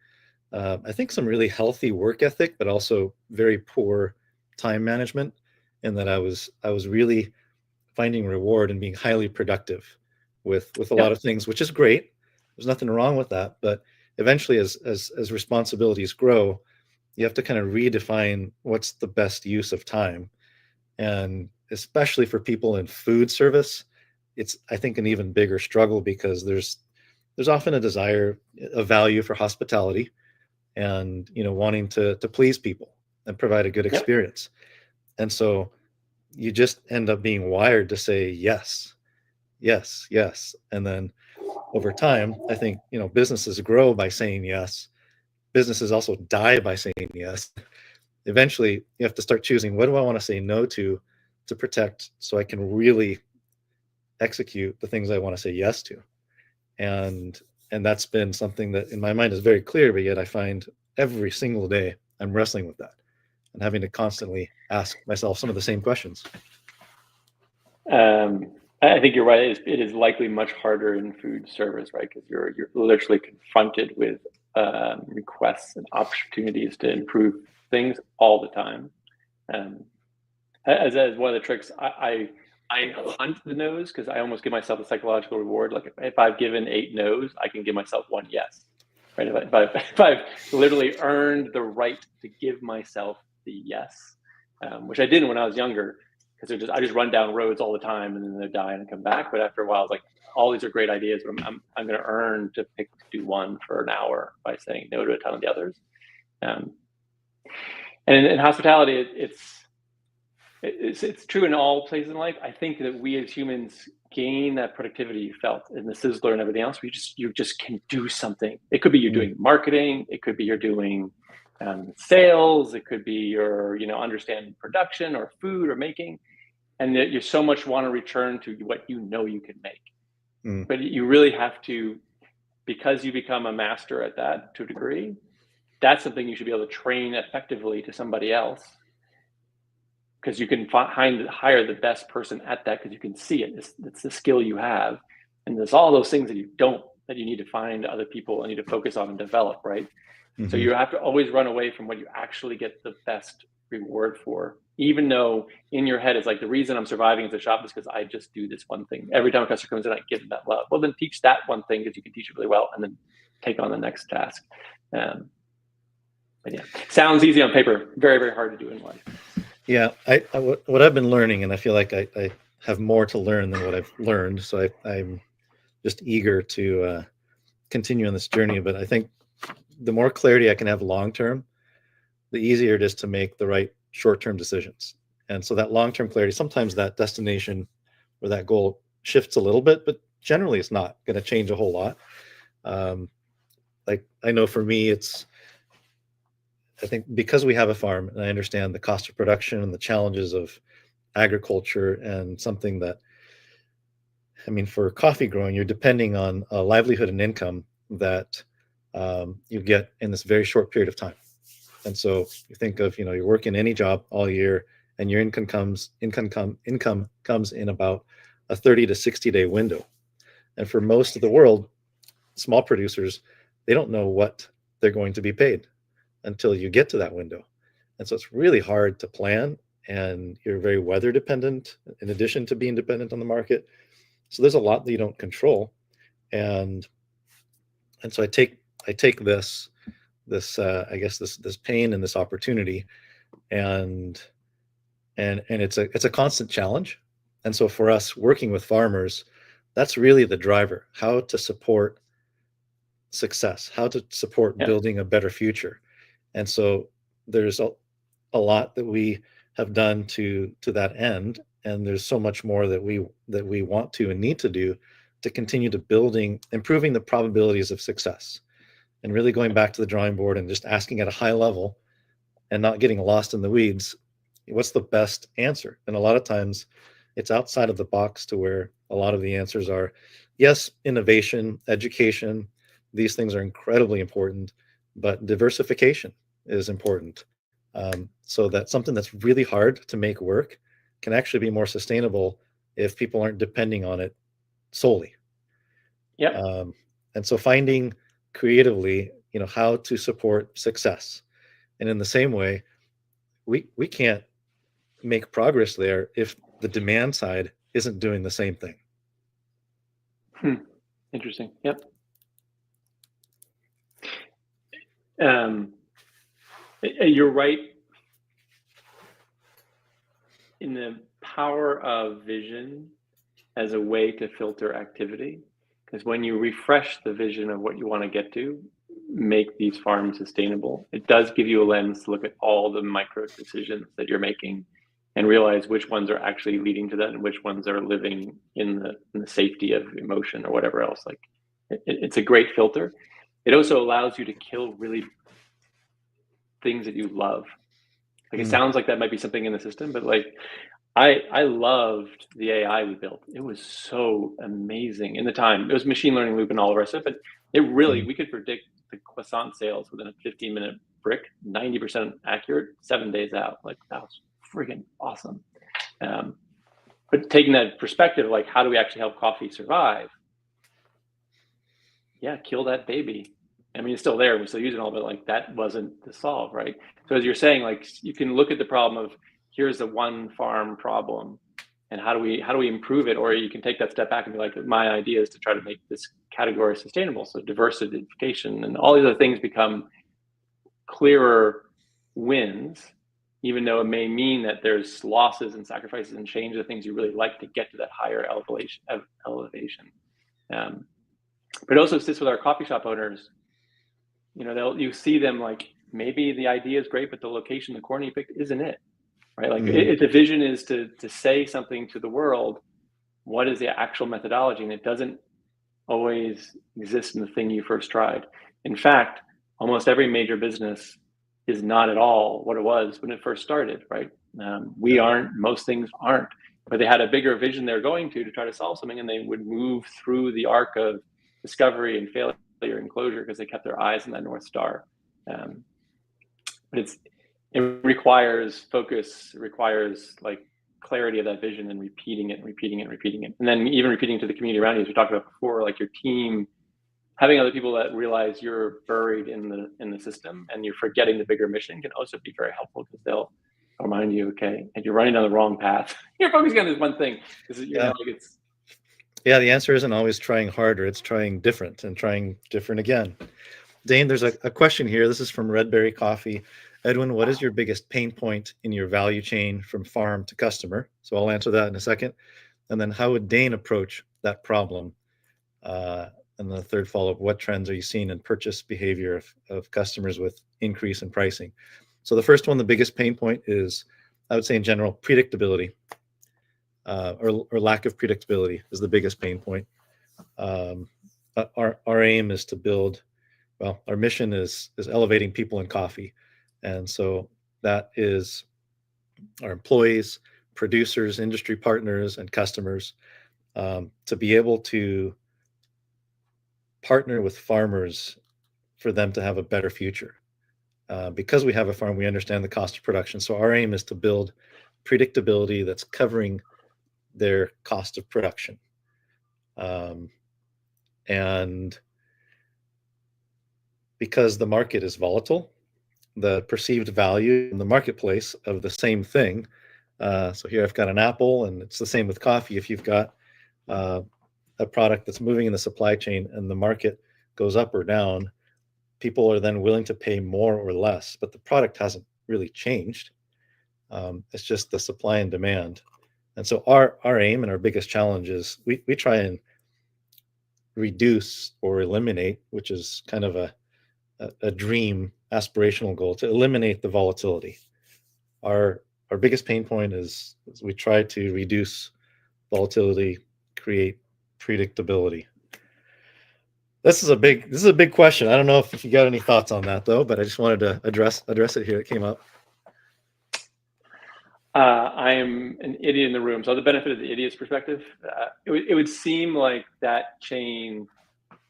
I think, some really healthy work ethic, but also very poor time management, and that I was really finding reward and being highly productive with a lot of things, which is great. There's nothing wrong with that, but eventually, as responsibilities grow, you have to kind of redefine what's the best use of time. And especially for people in food service, it's, I think, an even bigger struggle, because there's often a value for hospitality, and wanting to please people and provide a good experience. And so you just end up being wired to say yes, yes, yes. And then over time, I think businesses grow by saying yes. Businesses also die by saying yes. Eventually, you have to start choosing, what do I want to say no to protect, so I can really execute the things I want to say yes to. And that's been something that in my mind is very clear, but yet I find every single day I'm wrestling with that and having to constantly ask myself some of the same questions. I think you're right. It is likely much harder in food service, right? Because you're literally confronted with requests and opportunities to improve things all the time. As one of the tricks, I hunt the no's, because I almost give myself a psychological reward. Like if I've given 8 no's, I can give myself 1 yes. Right? If I've literally earned the right to give myself the yes, which I didn't when I was younger, because I just run down roads all the time and then they die and come back. But after a while, I was like, all these are great ideas, but I'm going to earn to do one for an hour by saying no to a ton of the others. And in hospitality, it's true in all places in life. I think that we as humans gain that productivity you felt in the Sizzler and everything else. You just can do something. It could be you're doing marketing. It could be you're doing sales. It could be you're understanding production or food or making, and that you so much want to return to what you can make. But you really have to, because you become a master at that to a degree. That's something you should be able to train effectively to somebody else, because you can hire the best person at that, because you can see it. It's the skill you have, and there's all those things that you need to find other people and need to focus on and develop, right? So you have to always run away from what you actually get the best reward for, even though in your head it's like, the reason I'm surviving as a shop is because I just do this one thing. Every time a customer comes in, I give them that love. Well, then teach that one thing, because you can teach it really well, and then take on the next task. But yeah, sounds easy on paper, very, very hard to do in life. Yeah, what I've been learning, and I feel like I have more to learn than what I've learned. So I'm just eager to continue on this journey. But I think the more clarity I can have long term, the easier it is to make the right short term decisions. And so that long term clarity, sometimes that destination or that goal shifts a little bit, but generally it's not going to change a whole lot. Um, like I know for me, I think because we have a farm and I understand the cost of production and the challenges of agriculture and something that, I mean, for coffee growing, you're depending on a livelihood and income that you get in this very short period of time. And so you think of, you're working any job all year and your income comes in about a 30 to 60-day window. And for most of the world, small producers, they don't know what they're going to be paid until you get to that window. And so it's really hard to plan, and you're very weather dependent in addition to being dependent on the market. So there's a lot that you don't control. And so I take this I guess this pain and this opportunity, and it's a constant challenge. And so for us working with farmers, that's really the driver: how to support success, how to support Yeah. building a better future. And so there's a lot that we have done to that end, and there's so much more that we want to and need to do to continue to improving the probabilities of success, and really going back to the drawing board and just asking at a high level and not getting lost in the weeds, what's the best answer? And a lot of times it's outside of the box, to where a lot of the answers are, yes, innovation, education, these things are incredibly important, but diversification is important. So that something that's really hard to make work can actually be more sustainable if people aren't depending on it solely. Yep. And so finding creatively, how to support success. And in the same way, we can't make progress there if the demand side isn't doing the same thing. Interesting. Yep. You're right in the power of vision as a way to filter activity. Because when you refresh the vision of what you want to get to, make these farms sustainable, it does give you a lens to look at all the micro decisions that you're making and realize which ones are actually leading to that and which ones are living in the safety of emotion or whatever else. Like it's a great filter. It also allows you to kill really things that you love. Like it sounds like that might be something in the system, but like I loved the AI we built. It was so amazing in the time. It was machine learning loop and all the rest of it, but it really, we could predict the croissant sales within a 15-minute brick, 90% accurate, 7 days out. Like that was freaking awesome. But taking that perspective, like how do we actually help coffee survive? Yeah, kill that baby. I mean, it's still there. We still use it all, but like that wasn't the solve, right? So as you're saying, like you can look at the problem of here's the one farm problem, and how do we improve it? Or you can take that step back and be like, my idea is to try to make this category sustainable. So diversification and all these other things become clearer wins, even though it may mean that there's losses and sacrifices and change the things you really like to get to that higher elevation. But it also sits with our coffee shop owners. You see them like maybe the idea is great, but the location, the corner you picked isn't it, right? Like if the vision is to say something to the world, what is the actual methodology? And it doesn't always exist in the thing you first tried. In fact, almost every major business is not at all what it was when it first started, right? We aren't, most things aren't, but they had a bigger vision they're going to try to solve something, and they would move through the arc of discovery and failure and closure because they kept their eyes on that North Star. But it requires focus, it requires like clarity of that vision and repeating it. And then even repeating to the community around you, as we talked about before, like your team, having other people that realize you're buried in the system and you're forgetting the bigger mission can also be very helpful, because they'll remind you, okay, and you're running down the wrong path. You're focusing on this one thing. Yeah, the answer isn't always trying harder, it's trying different and trying different again. Dane, there's a question here. This is from Redberry Coffee. Edwin, what is your biggest pain point in your value chain from farm to customer? So I'll answer that in a second. And then how would Dane approach that problem? And the third follow-up, what trends are you seeing in purchase behavior of customers with increase in pricing? So the first one, the biggest pain point is, I would say in general, predictability, or lack of predictability is the biggest pain point. Our aim is to build, well, our mission is elevating people in coffee. And so that is our employees, producers, industry partners, and customers, to be able to partner with farmers for them to have a better future. Because we have a farm, we understand the cost of production. So our aim is to build predictability that's covering their cost of production. And because the market is volatile, the perceived value in the marketplace of the same thing. So here I've got an apple, and it's the same with coffee. If you've got a product that's moving in the supply chain and the market goes up or down, people are then willing to pay more or less, but the product hasn't really changed. It's just the supply and demand. And so our aim and our biggest challenge is we try and reduce or eliminate, which is kind of a dream aspirational goal, to eliminate the volatility. Our biggest pain point is we try to reduce volatility, create predictability. This is a big question. I don't know if you got any thoughts on that though, but I just wanted to address it here. It came up. I am an idiot in the room. So the benefit of the idiot's perspective, it would seem like that chain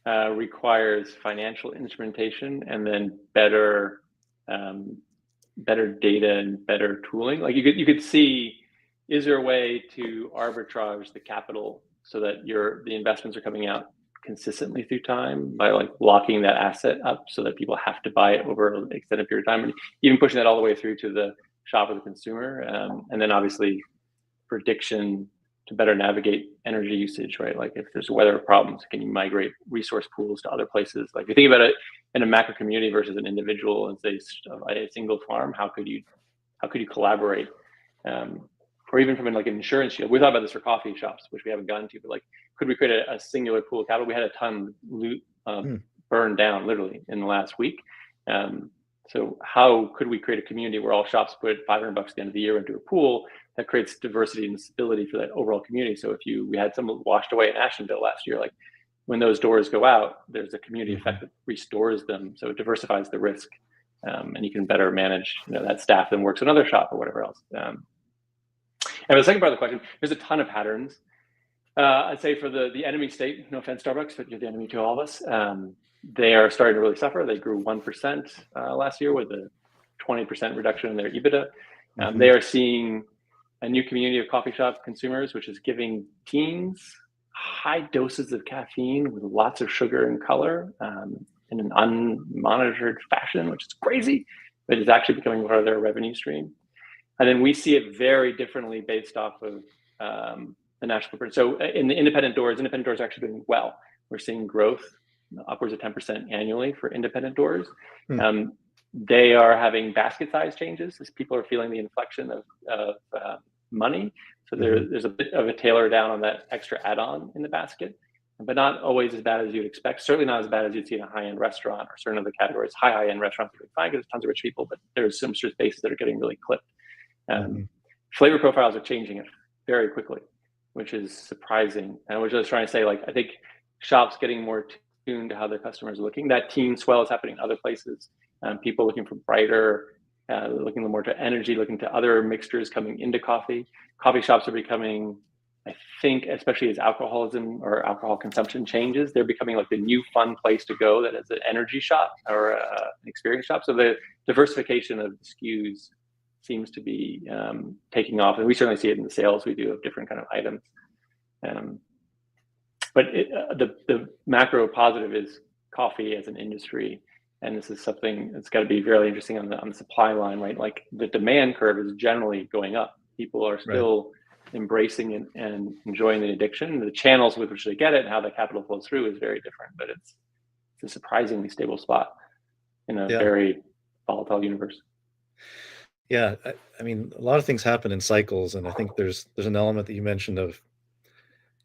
requires financial instrumentation and then better data and better tooling. Like you could see, is there a way to arbitrage the capital so that the investments are coming out consistently through time by like locking that asset up so that people have to buy it over an extended period of time, and even pushing that all the way through to the shop of the consumer, and then obviously prediction to better navigate energy usage, right? Like if there's weather problems, can you migrate resource pools to other places? Like if you think about it in a macro community versus an individual and say a single farm, how could you collaborate? Or even from like an insurance shield. We thought about this for coffee shops, which we haven't gotten to, but like, could we create a singular pool of capital? We had a ton burned down literally in the last week. So how could we create a community where all shops put $500 at the end of the year into a pool that creates diversity and stability for that overall community? So we had some washed away in Ashtonville last year, like when those doors go out, there's a community effect that restores them. So it diversifies the risk, and you can better manage that staff that works in another shop or whatever else. And the second part of the question, there's a ton of patterns. I'd say for the enemy state, no offense, Starbucks, but you're the enemy to all of us. They are starting to really suffer. They grew 1% last year with a 20% reduction in their EBITDA. They are seeing a new community of coffee shop consumers, which is giving teens high doses of caffeine with lots of sugar and color in an unmonitored fashion, which is crazy, but it's actually becoming part of their revenue stream. And then we see it very differently based off of the national footprint. So in the independent doors are actually doing well. We're seeing growth upwards of 10% annually for independent doors. They are having basket size changes as people are feeling the inflection of money. So there's a bit of a tailor down on that extra add-on in the basket, but not always as bad as you'd expect. Certainly not as bad as you'd see in a high-end restaurant or certain other categories. High-end restaurants are doing fine because there's tons of rich people, but there's some spaces that are getting really clipped. Flavor profiles are changing it very quickly, which is surprising. And I was just trying to say, like, I think shops getting more tuned to how their customers are looking. That teen swell is happening in other places. People looking for brighter, looking more to energy, looking to other mixtures coming into coffee. Coffee shops are becoming, I think, especially as alcoholism or alcohol consumption changes, they're becoming like the new fun place to go that is an energy shop or an experience shop. So the diversification of SKUs seems to be taking off, and we certainly see it in the sales we do of different kind of items. But the macro positive is coffee as an industry, and this is something that's got to be really interesting on the supply line, right? Like the demand curve is generally going up. People are still embracing and enjoying the addiction. The channels with which they get it and how the capital flows through is very different, but it's a surprisingly stable spot in a very volatile universe. Yeah, I mean, a lot of things happen in cycles, and I think there's an element that you mentioned of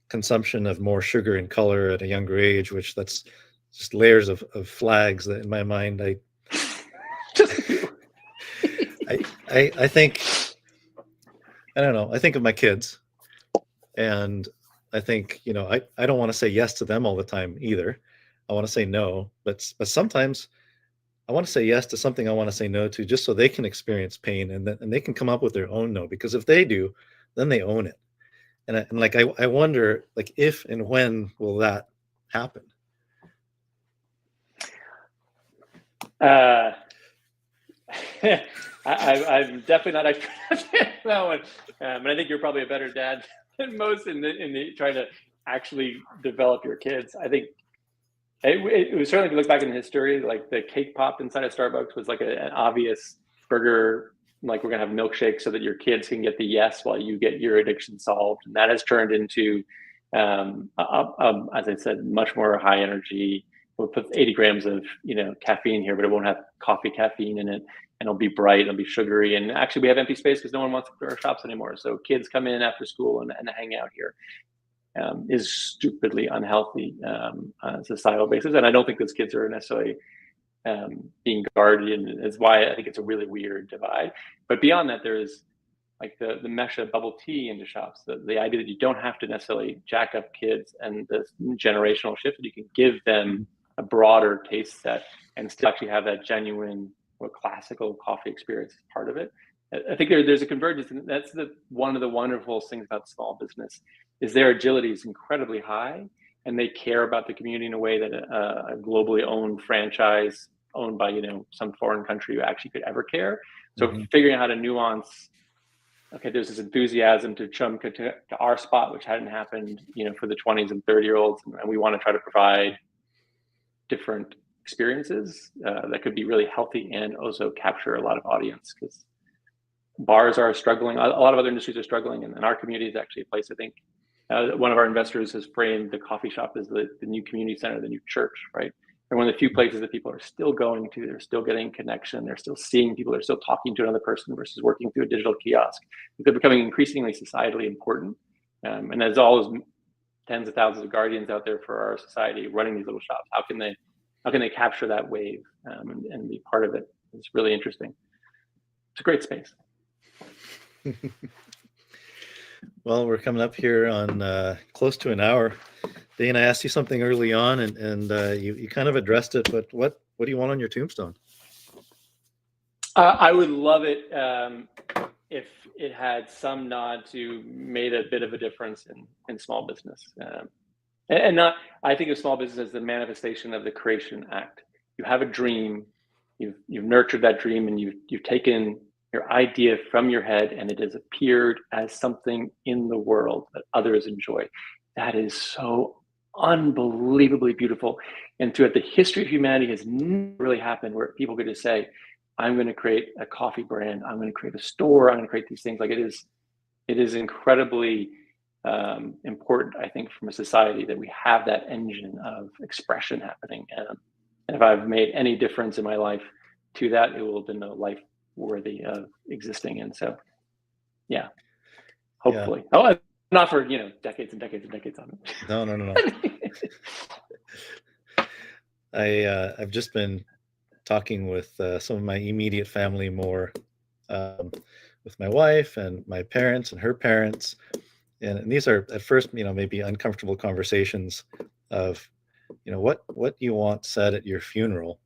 consumption of more sugar and color at a younger age, which that's just layers of flags that in my mind Just a few. I think I don't know. I think of my kids, and I think, I don't want to say yes to them all the time either. I want to say no, but sometimes I want to say yes to something I want to say no to, just so they can experience pain, and they can come up with their own no, because if they do, then they own it. And like I wonder, like, if and when will that happen? Uh, I'm definitely not expert at that one, and I think you're probably a better dad than most in the trying to actually develop your kids. I think it was certainly, if you look back in history, like the cake pop inside of Starbucks was like an obvious burger. Like, we're gonna have milkshakes so that your kids can get the yes while you get your addiction solved, and that has turned into, as I said, much more high energy. We'll put 80 grams of caffeine here, but it won't have coffee caffeine in it, and it'll be bright, it'll be sugary, and actually we have empty space because no one wants to go to our shops anymore. So kids come in after school and hang out here. Is stupidly unhealthy on a societal basis, and I don't think those kids are necessarily being guarded. Is why I think it's a really weird divide. But beyond that, there is like the mesha bubble tea into shops. The idea that you don't have to necessarily jack up kids, and the generational shift, that you can give them a broader taste set and still actually have that genuine or classical coffee experience as part of it. I think there's a convergence, and that's one of the wonderful things about small business is their agility is incredibly high, and they care about the community in a way that a globally owned franchise owned by some foreign country actually could ever care. So figuring out how to nuance, okay, there's this enthusiasm to to our spot, which hadn't happened for the 20s and 30-year-olds, and we want to try to provide different experiences that could be really healthy and also capture a lot of audience, because bars are struggling. A lot of other industries are struggling, and our community is actually a place, I think, one of our investors has framed the coffee shop as the new community center, the new church, right? And one of the few places that people are still going to, they're still getting connection, they're still seeing people, they're still talking to another person versus working through a digital kiosk. They're becoming increasingly societally important. And there's all those tens of thousands of guardians out there for our society running these little shops. How can they capture that wave and be part of it? It's really interesting. It's a great space. Well, we're coming up here on close to an hour. Dane, I asked you something early on, and you kind of addressed it, but what do you want on your tombstone? I would love it if it had some nod to made a bit of a difference in small business. And not, I think of small business as the manifestation of the creation act. You have a dream, you've nurtured that dream, and you've taken your idea from your head, and it has appeared as something in the world that others enjoy. That is so unbelievably beautiful. And throughout the history of humanity has never really happened where people could just say, I'm going to create a coffee brand, I'm going to create a store, I'm going to create these things. Like, it is incredibly important, I think, from a society that we have that engine of expression happening. And if I've made any difference in my life to that, it will have been a life worthy of existing. And so, yeah, hopefully. Yeah. Oh, not for decades and decades and decades on it. No. I've just been talking with some of my immediate family more, with my wife and my parents and her parents, and these are at first maybe uncomfortable conversations of what you want said at your funeral,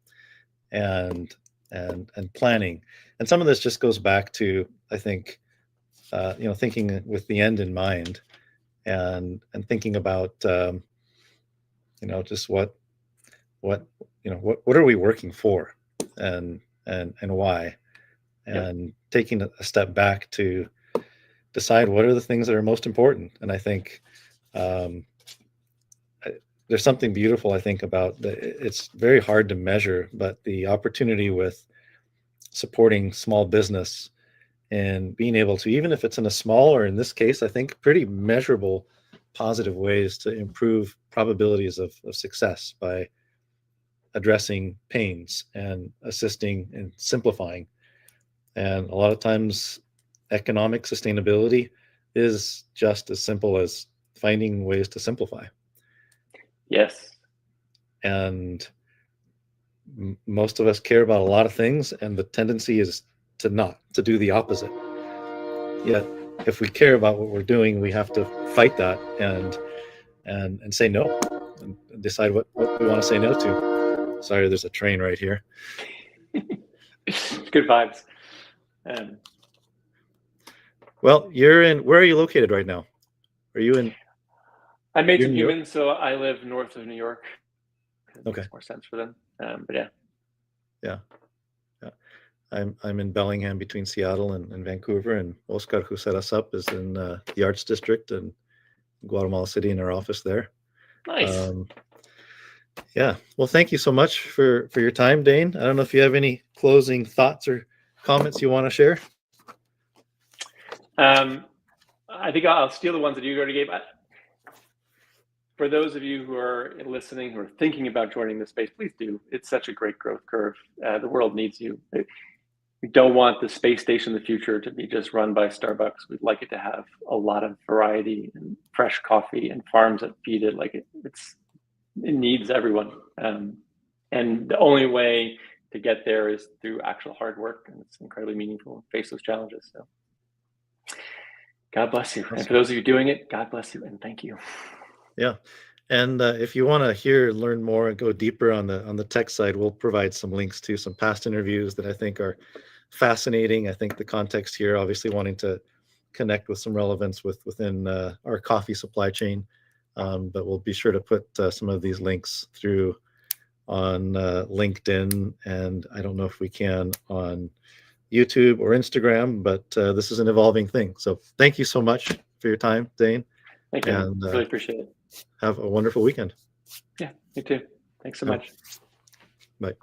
and planning. And some of this just goes back to, I think, thinking with the end in mind, and thinking about just what are we working for, and why, and taking a step back to decide what are the things that are most important. And I think there's something beautiful, I think, about it's very hard to measure, but the opportunity with supporting small business and being able to, even if it's in a small, or in this case, I think pretty measurable, positive ways to improve probabilities of success by addressing pains and assisting and simplifying. And a lot of times, economic sustainability is just as simple as finding ways to simplify. Yes. And most of us care about a lot of things, and the tendency is to do the opposite. Yet, if we care about what we're doing, we have to fight that and say no, and decide what we want to say no to. Sorry, there's a train right here. Good vibes. Well, where are you located right now? Are you in? I made some humans, so I live north of New York. It Okay. makes more sense for them. But yeah. Yeah. I'm in Bellingham between Seattle and Vancouver, and Oscar, who set us up, is in the Arts District in Guatemala City in our office there. Nice. Yeah. Well, thank you so much for your time, Dane. I don't know if you have any closing thoughts or comments you want to share. I think I'll steal the ones that you already gave. For those of you who are listening, who are thinking about joining the space, please do. It's such a great growth curve. The world needs you. We don't want the space station in the future to be just run by Starbucks. We'd like it to have a lot of variety and fresh coffee and farms that feed it. Like it needs everyone. And the only way to get there is through actual hard work. And it's incredibly meaningful to face those challenges. So God bless you. Awesome. And for those of you doing it, God bless you and thank you. Yeah. And if you want to learn more and go deeper on the tech side, we'll provide some links to some past interviews that I think are fascinating. I think the context here, obviously wanting to connect with some relevance within our coffee supply chain, but we'll be sure to put some of these links through on LinkedIn, and I don't know if we can on YouTube or Instagram, but this is an evolving thing. So thank you so much for your time, Dane. Thank you. And really appreciate it. Have a wonderful weekend. Yeah, me too. Thanks so much. Bye.